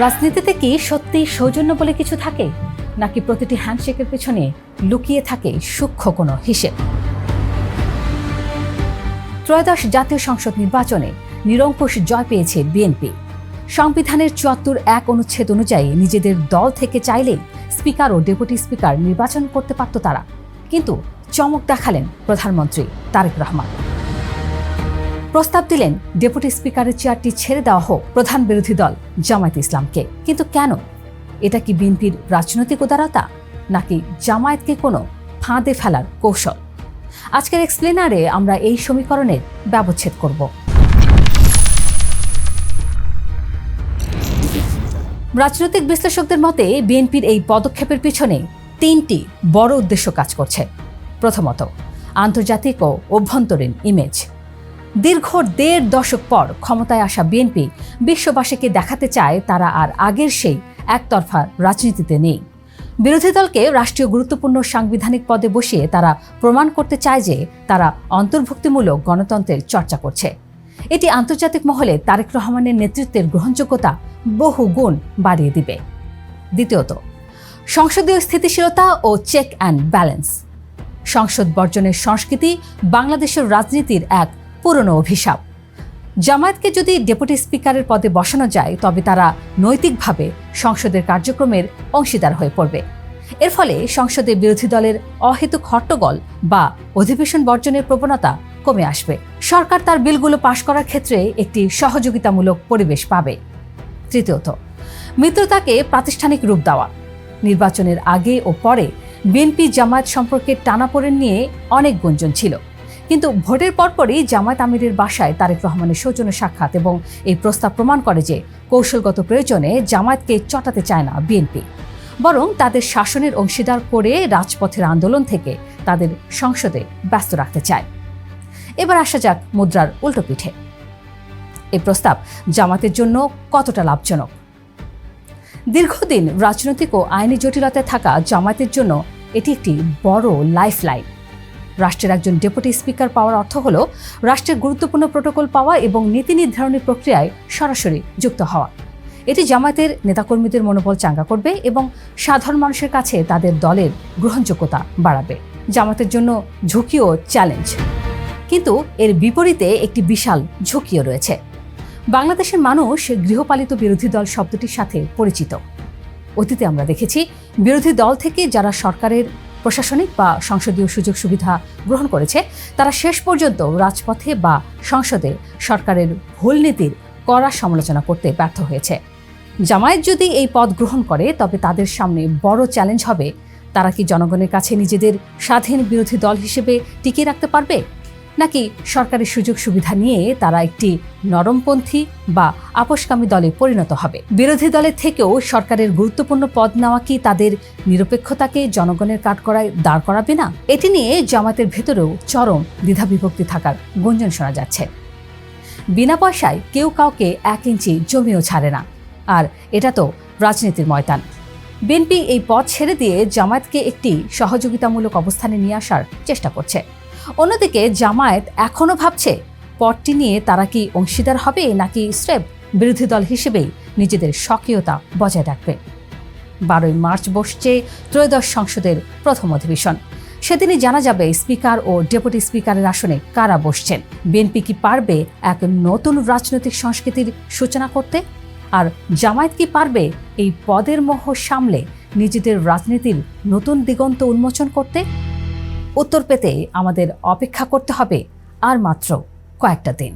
রাজনীতিতে কি সত্যি সৌজন্য বলে কিছু থাকে, নাকি প্রতিটি হ্যান্ডশেকের পেছনে লুকিয়ে থাকে সূক্ষ্ম কোনো হিসেব? ত্রয়োদশ জাতীয় সংসদ নির্বাচনে নিরঙ্কুশ জয় পেয়েছে বিএনপি। সংবিধানের ৭৪(১) অনুচ্ছেদ অনুযায়ী নিজেদের দল থেকে চাইলেই স্পিকার ও ডেপুটি স্পিকার নির্বাচন করতে পারত তারা। কিন্তু চমক দেখালেন প্রধানমন্ত্রী তারেক রহমান। প্রস্তাব দিলেন ডেপুটি স্পিকারের চেয়ারটি ছেড়ে দেওয়া হোক প্রধান বিরোধী দল জামায়াতে ইসলামকে। কিন্তু কেন? এটা কি বিএনপির রাজনৈতিক উদারতা, নাকি জামায়াতকে কোনো ফাঁদে ফেলার কৌশল? আজকের এক্সপ্লেনারে আমরা এই সমীকরণের ব্যবচ্ছেদ করব। রাজনৈতিক বিশ্লেষকদের মতে বিএনপির এই পদক্ষেপের পিছনে ৩টি বড় উদ্দেশ্য কাজ করছে। প্রথমত, আন্তর্জাতিক ও অভ্যন্তরীণ ইমেজ। দীর্ঘ ১.৫ দশক পর ক্ষমতায় আসা বিএনপি বিশ্ববাসীকে দেখাতে চায় তারা আর আগের সেই একতরফা রাজনীতিতে নেই। বিরোধী দলকে রাষ্ট্রীয় গুরুত্বপূর্ণ সাংবিধানিক পদে বসিয়ে তারা প্রমাণ করতে চায় যে তারা অন্তর্ভুক্তিমূলক গণতন্ত্রের চর্চা করছে। এটি আন্তর্জাতিক মহলে তারেক রহমানের নেতৃত্বের গ্রহণযোগ্যতা বহু গুণ বাড়িয়ে দিবে। দ্বিতীয়ত, সংসদীয় স্থিতিশীলতা ও চেক অ্যান্ড ব্যালেন্স। সংসদ বর্জনের সংস্কৃতি বাংলাদেশের রাজনীতির এক পুরনো অভিশাপ। জামায়াতকে যদি ডেপুটি স্পিকারের পদে বসানো যায় তবে তারা নৈতিকভাবে সংসদের কার্যক্রমের অংশীদার হয়ে পড়বে। এর ফলে সংসদে বিরোধী দলের অহেতুক হট্টগোল বা অধিবেশন বর্জনের প্রবণতা কমে আসবে। সরকার তার বিলগুলো পাশ করার ক্ষেত্রে একটি সহযোগিতামূলক পরিবেশ পাবে। তৃতীয়ত, মিত্রতাকে প্রাতিষ্ঠানিক রূপ দেওয়া। নির্বাচনের আগে ও পরে বিএনপি জামায়াত সম্পর্কে টানাপোড়েন নিয়ে অনেক গুঞ্জন ছিল, কিন্তু ভোটের পরপরই জামায়াত আমিরের বাসায় তারেক রহমানের সৌজন্য সাক্ষাৎ এবং এই প্রস্তাব প্রমাণ করে যে কৌশলগত প্রয়োজনে জামায়াতকে চটাতে চায় না বিএনপি, বরং তাদের শাসনের অংশীদার করে রাজপথের আন্দোলন থেকে তাদের সংসদে ব্যস্ত রাখতে চায়। এবার আসা যাক মুদ্রার উল্টো পিঠে। এই প্রস্তাব জামায়াতের জন্য কতটা লাভজনক? দীর্ঘদিন রাজনৈতিক ও আইনি জটিলতায় থাকা জামায়াতের জন্য এটি একটি বড় লাইফলাইন। রাষ্ট্রের একজন ডেপুটি স্পিকার পাওয়ার অর্থ হল রাষ্ট্রের গুরুত্বপূর্ণ প্রোটোকল পাওয়া এবং নীতি নির্ধারণী প্রক্রিয়ায় সরাসরি যুক্ত হওয়া। এটি জামায়াতের নেতাকর্মীদের মনোবল চাঙ্গা করবে এবং সাধারণ মানুষের কাছে তাদের দলের গ্রহণযোগ্যতা বাড়াবে। জামায়াতের জন্য ঝুঁকি ও চ্যালেঞ্জ, কিন্তু এর বিপরীতে একটি বিশাল ঝুঁকিও রয়েছে। বাংলাদেশের মানুষ গৃহপালিত বিরোধী দল শব্দটির সাথে পরিচিত। অতীতে আমরা দেখেছি বিরোধী দল থেকে যারা সরকারের প্রশাসনিক বা সংসদীয় সুযোগ সুবিধা গ্রহণ করেছে তারা শেষ পর্যন্ত রাজপথে বা সংসদে সরকারের ভুল নীতির কড়া সমালোচনা করতে ব্যর্থ হয়েছে। জামায়াত যদি এই পদ গ্রহণ করে তবে তাদের সামনে বড় চ্যালেঞ্জ হবে, তারা কি জনগণের কাছে নিজেদের স্বাধীন বিরোধী দল হিসেবে টিকিয়ে রাখতে পারবে, নাকি সরকারি সুযোগ সুবিধা নিয়ে তারা একটি নরমপন্থী বা আপোষকামী দলে পরিণত হবে। বিরোধী দলের থেকেও সরকারের গুরুত্বপূর্ণ পদ নেওয়া কি তাদের নিরপেক্ষতাকে জনগণের কাঠগড়ায় দাঁড় করাবে না? এটি নিয়ে জামায়াতের ভেতরেও চরম দ্বিধাবিভক্তি থাকার গুঞ্জন শোনা যাচ্ছে। বিনা পয়সায় কেউ কাউকে ১ ইঞ্চি জমিও ছাড়ে না, আর এটা তো রাজনীতির ময়দান। বিএনপি এই পদ ছেড়ে দিয়ে জামায়াতকে একটি সহযোগিতামূলক অবস্থানে নিয়ে আসার চেষ্টা করছে। অন্যদিকে জামায়াত এখনও ভাবছে পদটি নিয়ে তারা কি অংশীদার হবে, নাকি স্রেফ বিরোধী দল হিসেবেই নিজেদের স্বকীয়তা বজায় রাখবে। ১২ই মার্চ বসছে ত্রয়োদশ সংসদের প্রথম অধিবেশন। সেদিনই জানা যাবে স্পিকার ও ডেপুটি স্পিকারের আসনে কারা বসছেন। বিএনপি কি পারবে এক নতুন রাজনৈতিক সংস্কৃতির সূচনা করতে, আর জামায়াত কি পারবে এই পদের মোহ সামলে নিজেদের রাজনীতির নতুন দিগন্ত উন্মোচন করতে? উত্তর পেতে আমাদের অপেক্ষা করতে হবে আর মাত্র কয়েকটা দিন।